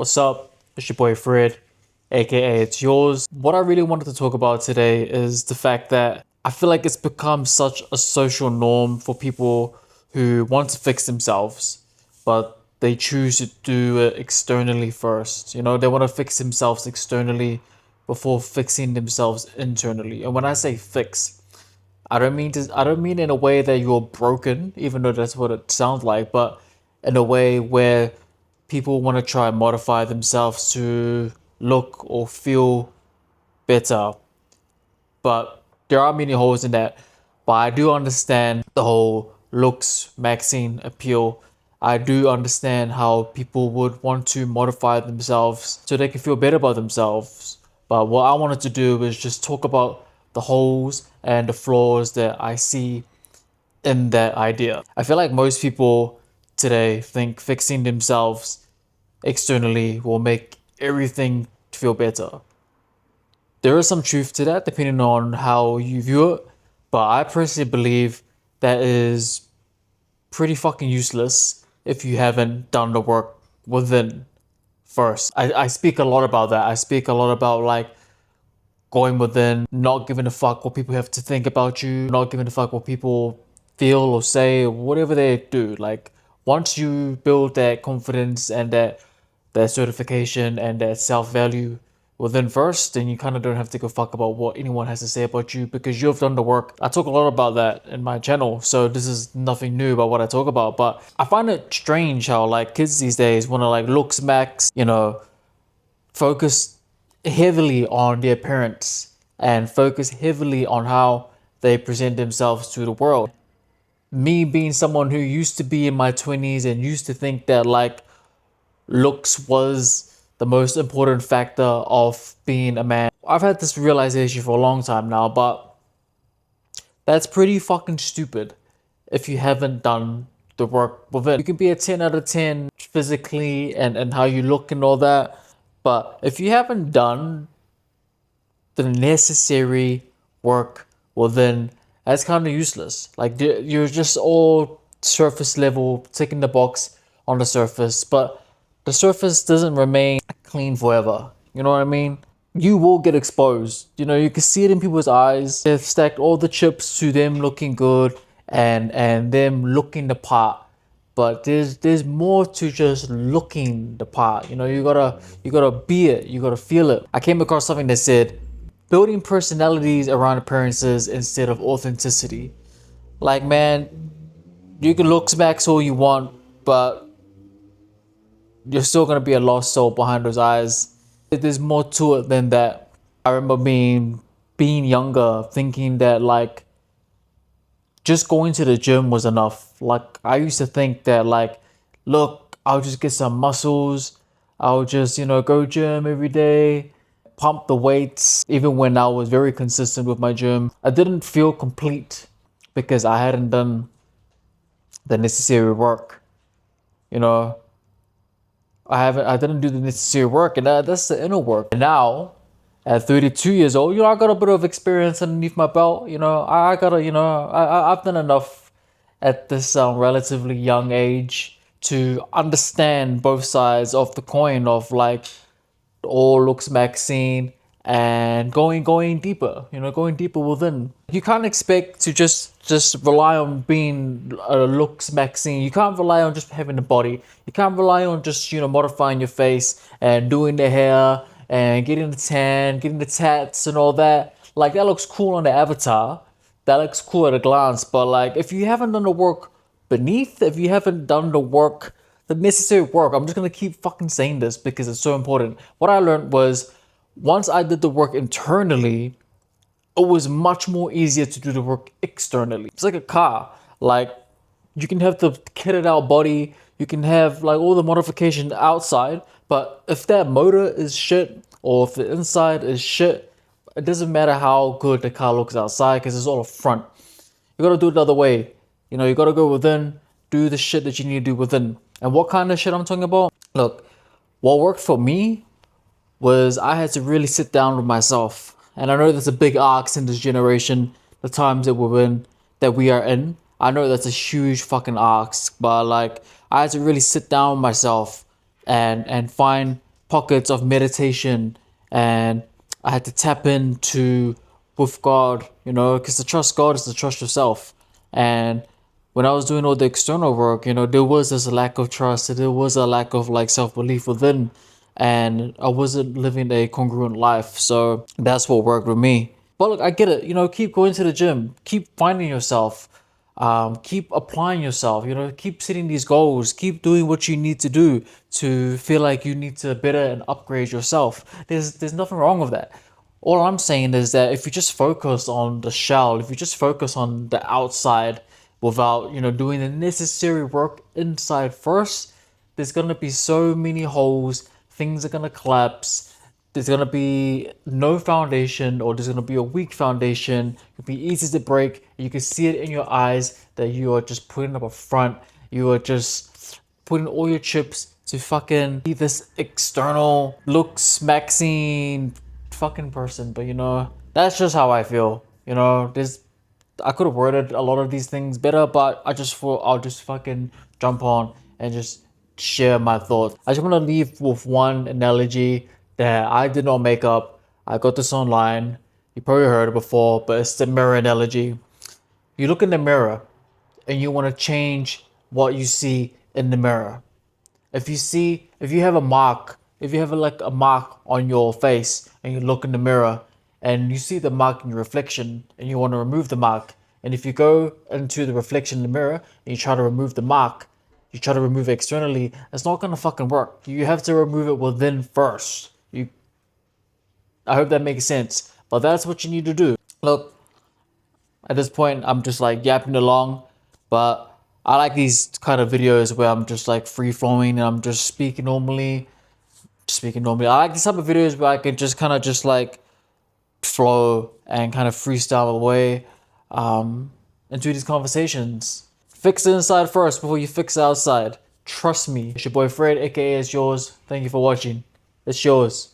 What's up? It's your boy Fred, aka It's Yours. What I really wanted to talk about today is the fact that I feel like it's become such a social norm for people who want to fix themselves, but they choose to do it externally first. You know, they want to fix themselves externally before fixing themselves internally. And when I say fix, I don't mean in a way that you're broken, even though that's what it sounds like, but in a way where people want to try and modify themselves to look or feel better. But there are many holes in that. But I do understand the whole Looksmaxxing appeal. I do understand how people would want to modify themselves so they can feel better about themselves. But what I wanted to do is just talk about the holes and the flaws that I see in that idea. I feel like most people today think fixing themselves externally will make everything feel better. There is some truth to that depending on how you view it, but I personally believe that is pretty fucking useless if you haven't done the work within first. I speak a lot about that. I speak a lot about like going within, not giving a fuck what people have to think about you, not giving a fuck what people feel or say, or whatever they do. Like once you build that confidence and that certification and that self-value within first, then you kind of don't have to go fuck about what anyone has to say about you because you've done the work. I talk a lot about that in my channel, so this is nothing new about what I talk about, but I find it strange how like kids these days want to like looks max, you know, focus heavily on their appearance and focus heavily on how they present themselves to the world. Me being someone who used to be in my 20s and used to think that like looks was the most important factor of being a man. I've had this realization for a long time now, but that's pretty fucking stupid if you haven't done the work within. You can be a 10 out of 10 physically and how you look and all that, but if you haven't done the necessary work within, that's kind of useless. Like you're just all surface level, ticking the box on the surface, but the surface doesn't remain clean forever. You know what I mean? You will get exposed. You know, you can see it in people's eyes. They've stacked all the chips to them looking good and them looking the part. But there's more to just looking the part. You know, you gotta be it. You gotta feel it. I came across something that said building personalities around appearances instead of authenticity. Like man, you can look smacks all you want, but you're still gonna be a lost soul behind those eyes. There's more to it than that. I remember being younger, thinking that like just going to the gym was enough. Like I used to think that like, look, I'll just get some muscles. I'll just, you know, go gym every day, pump the weights. Even when I was very consistent with my gym, I didn't feel complete because I hadn't done the necessary work. You know, I didn't do the necessary work, and that's the inner work. And now, at 32 years old, you know, I got a bit of experience underneath my belt. You know, I gotta, you know, I've done enough at this relatively young age to understand both sides of the coin of like all Looksmaxxing and going deeper, you know, going deeper within. You can't expect to just rely on being a Looksmaxxing. You can't rely on just having a body. You can't rely on just, you know, modifying your face and doing the hair and getting the tan, getting the tats and all that. Like that looks cool on the avatar. That looks cool at a glance, but like if you haven't done the work beneath, if you haven't done the work, the necessary work, I'm just gonna keep fucking saying this because it's so important. What I learned was once I did the work internally, it was much more easier to do the work externally. It's like a car. Like you can have the kitted out body, you can have like all the modification outside, but if that motor is shit or if the inside is shit, it doesn't matter how good the car looks outside because it's all a front. You gotta do it the other way. You know, you gotta go within, do the shit that you need to do within. And what kind of shit I'm talking about? Look, what worked for me was I had to really sit down with myself. And I know there's a big ask in this generation, the times that we are in. I know that's a huge fucking ask, but like I had to really sit down with myself and find pockets of meditation, and I had to tap into with God, you know, because to trust God is to trust yourself. And when I was doing all the external work, you know, there was this lack of trust, there was a lack of like self belief within, and I wasn't living a congruent life. So that's what worked with me. But look, I get it. You know, keep going to the gym, keep finding yourself, keep applying yourself. You know, keep setting these goals, keep doing what you need to do to feel like you need to better and upgrade yourself. There's nothing wrong with that. All I'm saying is that if you just focus on the shell, if you just focus on the outside without, you know, doing the necessary work inside first, there's gonna be so many holes, things are gonna collapse, there's gonna be no foundation, or there's gonna be a weak foundation. It'll be easy to break. You can see it in your eyes that you are just putting up a front. You are just putting all your chips to fucking be this external Looksmaxxing fucking person. But you know, that's just how I feel. You know, there's I could have worded a lot of these things better, but I just thought I'll just fucking jump on and just share my thoughts. I just want to leave with one analogy that I did not make up. I got this online. You probably heard it before, but it's the mirror analogy. You look in the mirror and you want to change what you see in the mirror. If you have a mark, if you have like a mark on your face and you look in the mirror and you see the mark in your reflection and you want to remove the mark, and if you go into the reflection in the mirror and you try to remove the mark, you try to remove it externally, it's not gonna fucking work. You have to remove it within first. I hope that makes sense. But that's what you need to do. Look, at this point, I'm just like yapping along, but I like these kind of videos where I'm just like free flowing and I'm just speaking normally. I like this type of videos where I can just kind of just like flow and kind of freestyle away into these conversations. Fix the inside first before you fix the outside. Trust me. It's your boy Fred, aka It's Yours. Thank you for watching. It's yours.